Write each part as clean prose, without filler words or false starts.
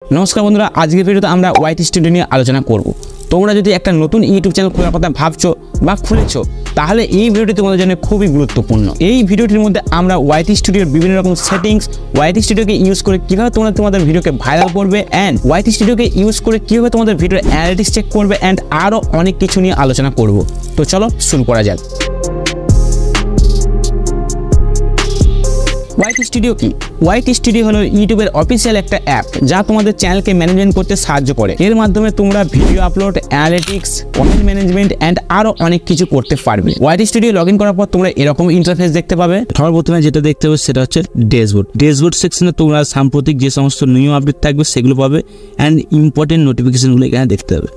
নমস্কার বন্ধুরা, আজকের ভিডিওতে আমরা ওয়াইটি স্টুডিও নিয়ে আলোচনা করব। তোমরা যদি একটা নতুন ইউটিউব চ্যানেল খোলার কথা ভাবছো বা খুলেছো, তাহলে এই ভিডিওটি তোমাদের জন্য খুবই গুরুত্বপূর্ণ। এই ভিডিওটির মধ্যে আমরা ওয়াইটি স্টুডিওর বিভিন্ন রকম সেটিংস, ওয়াইটি স্টুডিওকে ইউজ করে কিভাবে তোমরা তোমাদের ভিডিওকে ভাইরাল করবে, অ্যান্ড ওয়াইটি স্টুডিওকে ইউজ করে কিভাবে তোমাদের ভিডিওর অ্যানালিটিক্স চেক করবে, অ্যান্ড আরও অনেক কিছু নিয়ে আলোচনা করব। তো চলো শুরু করা যাক। ওয়াইটি স্টুডিও কি? ওয়াইটি স্টুডিও হলো ইউটিউবের অফিসিয়াল একটা অ্যাপ যা তোমাদের চ্যানেলকে ম্যানেজমেন্ট করতে সাহায্য করে। এর মাধ্যমে তোমরা video upload, analytics, comment management and আরও অনেক কিছু করতে পারবে। ওয়াইটি স্টুডিও লগ ইন করার পর তোমরা এরকম ইন্টারফেস দেখতে পাবে। সর্বপ্রথমে যেটা দেখতে পাবে সেটা হচ্ছে ড্যাশবোর্ড। ড্যাশবোর্ড সেকশনে তোমরা সাম্প্রতিক যে সমস্ত নিউ আপডেট থাকবে সেগুলো পাবে, অ্যান্ড ইম্পর্টেন্ট নোটিফিকেশনগুলো এখানে দেখতে পাবে।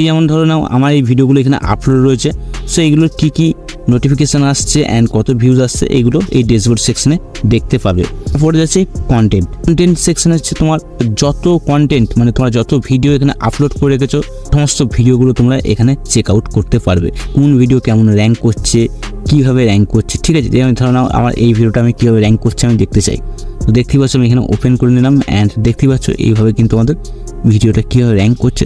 যেমন ধরো নাও আমার এই ভিডিওগুলো এখানে আপলোড রয়েছে, সো এইগুলোর কী নোটিফিকেশন আসছে অ্যান্ড কত ভিউজ আসছে এগুলো এই ড্যাশবোর্ড সেকশনে দেখতে পাবে। তারপরে যাচ্ছে কন্টেন্ট সেকশনে হচ্ছে তোমার যত কন্টেন্ট, মানে তোমরা যত ভিডিও এখানে আপলোড করে রেখেছো সমস্ত ভিডিওগুলো তোমরা এখানে চেক আউট করতে পারবে। কোন ভিডিও কেমন র্যাঙ্ক করছে, কীভাবে র্যাঙ্ক করছে, ঠিক আছে। যেমন ধরো নাও আমার এই ভিডিওটা আমি কীভাবে র্যাঙ্ক করছি আমি দেখতে চাই, তো দেখতেই পাচ্ছ আমি এখানে ওপেন করে নিলাম, অ্যান্ড দেখতেই পাচ্ছ এইভাবে কিন্তু আমাদের ভিডিওটা কীভাবে র্যাঙ্ক করছে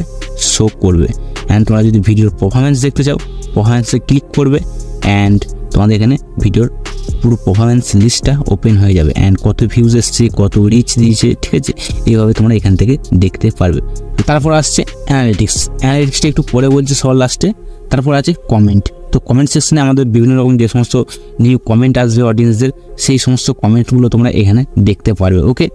শো করবে। অ্যান্ড তোমরা যদি ভিডিওর পারফরমেন্স দেখতে চাও, পারফরমেন্সে ক্লিক করবে, অ্যান্ড তোমাদের এখানে ভিডিওর পুরো পারফরমেন্স লিস্টটা ওপেন হয়ে যাবে, অ্যান্ড কত ভিউজ এসছে, কত রিচ দিয়েছে, ঠিক আছে। এইভাবে তোমরা এখান থেকে দেখতে পারবে। তারপর আসছে অ্যানালিটিক্সটা একটু পরে বলছে সবার লাস্টে। তারপর আছে কমেন্ট। তো কমেন্ট সেকশনে আমাদের বিভিন্ন রকম যে সমস্ত নিউ কমেন্ট আসবে অডিয়েন্সদের, সেই সমস্ত কমেন্টগুলো তোমরা এখানে দেখতে পারবে, ওকে।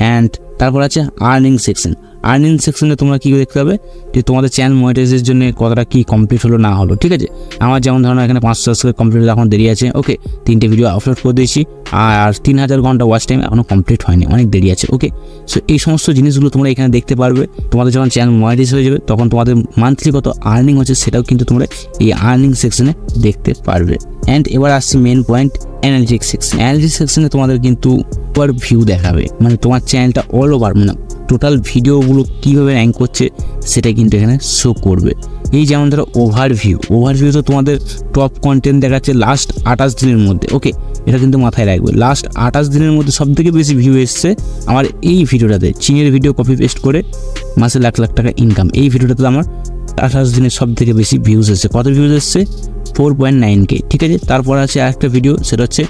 অ্যান্ড তারপর আছে আর্নিং সেকশনে তোমরা কী দেখতে পাবে যে তোমাদের চ্যানেল মনিটাইজের জন্য কতটা কী কমপ্লিট হলো না হলো, ঠিক আছে। আমার যেমন ধরো এখানে 500 সাবস্ক্রাইব কমপ্লিট এখন দেরি আছে, ওকে। 3টে ভিডিও আপলোড করে দিয়েছি আর 3000 ঘন্টা ওয়াচ টাইম এখনও কমপ্লিট হয়নি, অনেক দেরি আছে, ওকে। সো এই সমস্ত জিনিসগুলো তোমরা এখানে দেখতে পারবে। তোমাদের যখন চ্যানেল মনিটাইজ হয়ে যাবে তখন তোমাদের মান্থলি কত আর্নিং হচ্ছে সেটাও কিন্তু তোমরা এই আর্নিং সেকশনে দেখতে পারবে। অ্যান্ড এবার আসছে মেন পয়েন্ট, অ্যানালিটিক্স সেকশনে তোমাদের কিন্তু ওভার ভিউ দেখাবে, মানে তোমার চ্যানেলটা অল ওভার, মানে টোটাল ভিডিওগুলো কীভাবে র্যাঙ্ক করছে সেটা কিন্তু এখানে শো করবে। এই যেমন ধরো ওভারভিউ তো তোমাদের টপ কন্টেন্ট দেখাচ্ছে লাস্ট 28 দিনের মধ্যে, ওকে। এটা কিন্তু মাথায় রাখবে, লাস্ট 28 দিনের মধ্যে সবথেকে বেশি ভিউ এসছে আমার এই ভিডিওটাতে। চীনের ভিডিও কপি পেস্ট করে মাসে লাখ লাখ টাকা ইনকাম, এই ভিডিওটাতে আমার 28 দিনের সবথেকে বেশি ভিউজ এসছে। কত ভিউজ এসছে? 4.9K, ঠিক আছে। তারপর আছে আরেকটা ভিডিও, সেটা হচ্ছে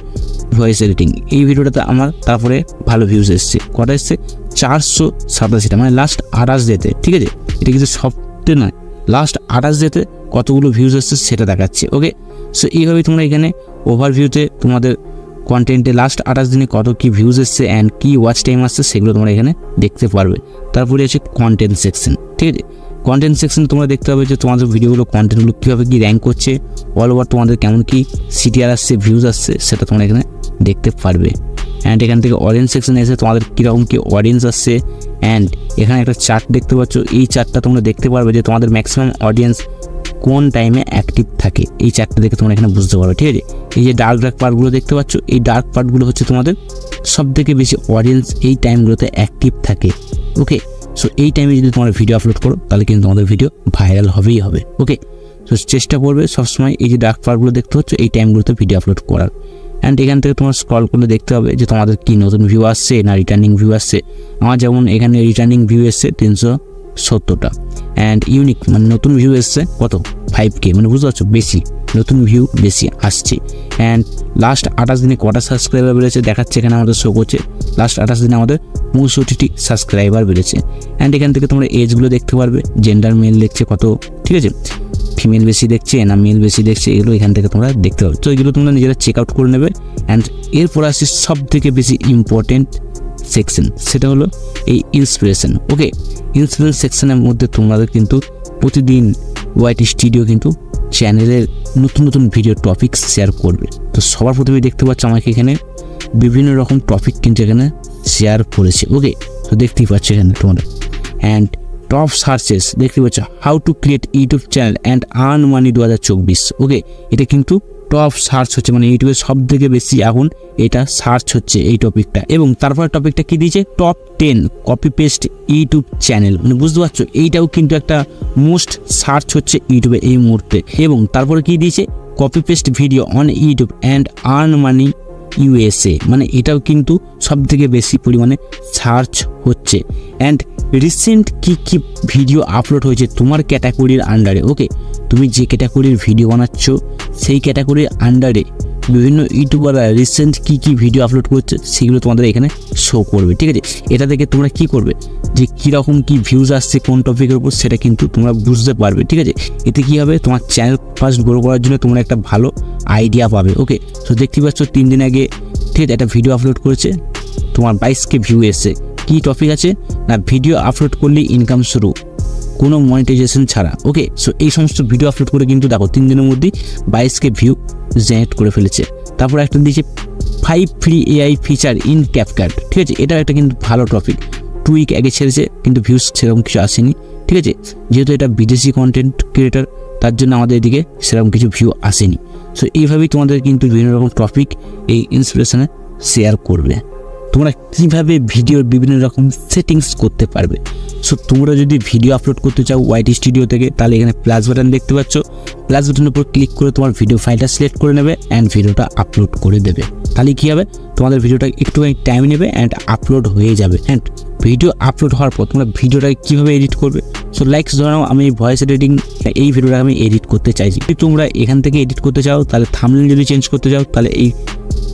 ভয়েস এডিটিং। এই ভিডিওটাতে আমার তারপরে ভালো ভিউজ এসছে। কটা এসছে? 487টা, মানে লাস্ট 28 ডেতে, ঠিক আছে। এটা কিন্তু সবটা নয়, লাস্ট 28 ডেতে কতগুলো ভিউজ এসছে সেটা দেখাচ্ছে, ওকে। সো এইভাবেই তোমরা এখানে ওভারভিউতে তোমাদের কন্টেন্টে লাস্ট 28 দিনে কত কী ভিউজ এসছে অ্যান্ড কী ওয়াচ টাইম আসছে সেগুলো তোমরা এখানে দেখতে পারবে। তারপরে আছে কন্টেন্ট সেকশন, ঠিক আছে। কন্টেন্ট সেকশন তোমরা দেখতে পাবে যে তোমাদের ভিডিওগুলো কন্টেন্টগুলো কীভাবে কী র্যাঙ্ক করছে, অল ওভার তোমাদের কেমন কী সিটিআর আসছে, ভিউজ আসছে সেটা তোমরা এখানে দেখতে পারবে। অ্যান্ড এখান থেকে অডিয়েন্স সেকশনে এসে তোমাদের কীরকম কী অডিয়েন্স আসছে, অ্যান্ড এখানে একটা চার্ট দেখতে পাচ্ছ। এই চার্টটা তোমরা দেখতে পারবে যে তোমাদের ম্যাক্সিমাম অডিয়েন্স কোন টাইমে অ্যাক্টিভ থাকে, এই চার্টটা দেখে তোমরা এখানে বুঝতে পারবে, ঠিক আছে। এই যে ডার্ক পার্টগুলো দেখতে পাচ্ছ, এই ডার্ক পার্টগুলো হচ্ছে তোমাদের সবথেকে বেশি অডিয়েন্স এই টাইমগুলোতে অ্যাক্টিভ থাকে, ওকে। সো এই টাইমে যদি তোমরা ভিডিও আপলোড করো তাহলে কিন্তু তোমাদের ভিডিও ভাইরাল হবেই হবে, ওকে। তো চেষ্টা করবে সবসময় এই যে ডার্ক পার্টগুলো দেখতে পাচ্ছ এই টাইমগুলোতে ভিডিও আপলোড করার। অ্যান্ড এখান থেকে তোমার স্ক্রল করলে দেখতে হবে যে তোমাদের কি নতুন ভিউ আসছে না রিটার্নিং ভিউ আসছে। আমার যেমন এখানে রিটার্নিং ভিউ এসছে 370টা, অ্যান্ড ইউনিক মানে নতুন ভিউ এসছে কত 5K, মানে বুঝতে পারছো বেশি নতুন ভিউ বেশি আসছে। অ্যান্ড লাস্ট 28 দিনে কটা সাবস্ক্রাইবার বেড়েছে দেখাচ্ছে এখানে আমাদের শো করছে। লাস্ট 28 দিনে আমাদের 65টি সাবস্ক্রাইবার বেড়েছে। অ্যান্ড এখান থেকে তোমরা এজগুলো দেখতে পারবে, জেন্ডার মেল দেখছে কত, ঠিক আছে, ফিমেল বেশি দেখছে না মেল বেশি দেখছে, এগুলো এখান থেকে তোমরা দেখতে পাবে। তো এগুলো তোমরা নিজেরা চেক আউট করে নেবে। অ্যান্ড এরপর আসছে সব থেকে বেশি ইম্পর্টেন্ট সেকশন, সেটা হলো এই ইন্সপিরেশন, ওকে। ইন্সপিরেশন সেকশনের মধ্যে তোমাদের কিন্তু প্রতিদিন ওয়াইটি স্টুডিও কিন্তু চ্যানেলের নতুন ভিডিও টপিক শেয়ার করবে। তো সবার প্রথমে দেখতে পাচ্ছ আমাকে এখানে বিভিন্ন রকম টপিক কিন্তু এখানে শেয়ার করেছে, ওকে। তো দেখতেই পাচ্ছ এখানে তোমরা। অ্যান্ড টপ সার্চেস দেখতে পাচ্ছ, how to create YouTube channel and earn মানি 2024, ওকে। এটা কিন্তু টপ সার্চ হচ্ছে, মানে ইউটিউবে সব থেকে বেশি এখন এটা সার্চ হচ্ছে এই টপিকটা। এবং তারপরে টপিকটা কি দিয়েছে, top 10 copy paste YouTube channel, মানে বুঝতে পারছো এইটাও কিন্তু একটা মোস্ট সার্চ হচ্ছে ইউটিউবে এই মুহূর্তে। এবং তারপরে কি দিয়েছে, copy paste video on YouTube and earn money USA, মানে এটাও কিন্তু সব থেকে বেশি পরিমাণে সার্চ হচ্ছে। অ্যান্ড রিসেন্ট কি ভিডিও আপলোড হয়েছে তোমার ক্যাটাগরির আন্ডারে, ওকে, তুমি যে ক্যাটাগরির ভিডিও বানাচ্ছ সেই ক্যাটাগরির আন্ডারে বিভিন্ন ইউটিউবাররা রিসেন্ট কি ভিডিও আপলোড করছে সেগুলো তোমাদের এখানে শো করবে, ঠিক আছে। এটা থেকে তোমরা কি করবে, যে কীরকম কি ভিউজ আসছে কোন টপিকের উপর সেটা কিন্তু তোমরা বুঝতে পারবে, ঠিক আছে। এতে কী হবে, তোমার চ্যানেল ফার্স্ট গ্রো করার জন্য তোমরা একটা ভালো আইডিয়া পাবে, ওকে। তো দেখতে পাচ্ছ 3 দিন আগে, ঠিক আছে, একটা ভিডিও আপলোড করেছে, তোমার 22K ভিউ এসে। কী টপিক আছে না, ভিডিও আপলোড করলে ইনকাম শুরু, কোনো মনিটাইজেশন ছাড়া, ওকে। সো এই সমস্ত ভিডিও আপলোড করে কিন্তু দেখো 3 দিনের মধ্যেই 22K ভিউ জেনারেট করে ফেলেছে। তারপর একটা দিয়েছে 5 free AI feature in CapCut, ঠিক আছে। এটা একটা কিন্তু ভালো টপিক, 2 উইক আগে ছেড়েছে কিন্তু ভিউজ সেরকম কিছু আসেনি, ঠিক আছে। যেহেতু এটা বিদেশি কন্টেন্ট ক্রিয়েটার, তার জন্য আমাদের এদিকে সেরকম কিছু ভিউ আসেনি। সো এইভাবেই তোমাদের কিন্তু বিভিন্ন রকম টপিক এই ইন্সপিরেশনে শেয়ার করবে। তোমরা কীভাবে ভিডিওর বিভিন্ন রকম সেটিংস করতে পারবে। সো তোমরা যদি ভিডিও আপলোড করতে চাও YT স্টুডিও থেকে, তাহলে এখানে প্লাস বাটন দেখতে পাচ্ছ, প্লাস বাটনের উপর ক্লিক করে তোমার ভিডিও ফাইলটা সিলেক্ট করে নেবে অ্যান্ড ভিডিওটা আপলোড করে দেবে। তাহলে কী হবে, তোমাদের ভিডিওটা একটুখানি টাইম নেবে অ্যান্ড আপলোড হয়ে যাবে। অ্যান্ড ভিডিও আপলোড হওয়ার পর তোমরা ভিডিওটাকে কীভাবে এডিট করবে। সো লাইকস ধরাও আমি ভয়েস এডিটিং এই ভিডিওটা আমি এডিট করতে চাইছি। যদি তোমরা এখান থেকে এডিট করতে চাও, তাহলে থাম্বনেল যদি চেঞ্জ করতে চাও, তাহলে এই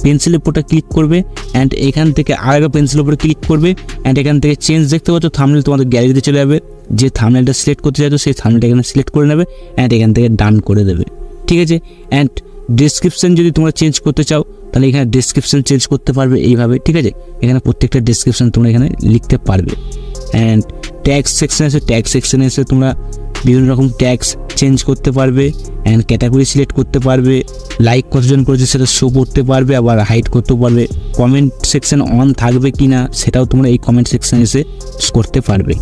পেন্সিলের উপরটা ক্লিক করবে অ্যান্ড এখান থেকে আরেকটা পেন্সিলের উপরে ক্লিক করবে অ্যান্ড এখান থেকে চেঞ্জ দেখতে পাচ্ছ, থাম্বনেল তোমাদের গ্যালারিতে চলে যাবে। যে থাম্বনেলটা সিলেক্ট করতে চাইছো সেই থাম্বনেলটা এখানে সিলেক্ট করে নেবে অ্যান্ড এখান থেকে ডান করে দেবে, ঠিক আছে। অ্যান্ড ডেসক্রিপশন যদি তোমরা চেঞ্জ করতে চাও, তাহলে এখানে ডেসক্রিপশন চেঞ্জ করতে পারবে এইভাবে, ঠিক আছে। এখানে প্রত্যেকটা ডেসক্রিপশন তোমরা এখানে লিখতে পারবে। অ্যান্ড ট্যাক্স সেকশন আছে, ট্যাক্স সেকশনে এসে তোমরা বিভিন্ন রকম ট্যাক্স চেঞ্জ করতে পারবে অ্যান্ড ক্যাটাগরি সিলেক্ট করতে পারবে, লাইক কতজন করেছে সেটা শো করতে পারবে, আবার হাইড করতেও পারবে। কমেন্ট সেকশন অন থাকবে কি না সেটাও তোমরা এই কমেন্ট সেকশন এসে করতে পারবে।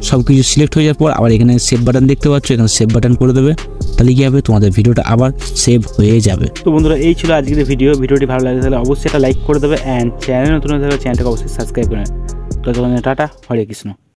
সব কিছু সিলেক্ট হয়ে যাওয়ার পর আবার এখানে সেভ বাটন দেখতে পাচ্ছ, এখানে সেভ বাটন করে দেবে, তাহলে কী হবে, তোমাদের ভিডিওটা আবার সেভ হয়ে যাবে। তো বন্ধুরা, এই ছিল আজকের ভিডিওটি ভালো লাগে তাহলে অবশ্যই একটা লাইক করে দেবে অ্যান্ড চ্যানেল নতুন হয়ে থাকলে চ্যানেলটাকে অবশ্যই সাবস্ক্রাইব করে নেবে। তো টাটা, হরে কৃষ্ণ।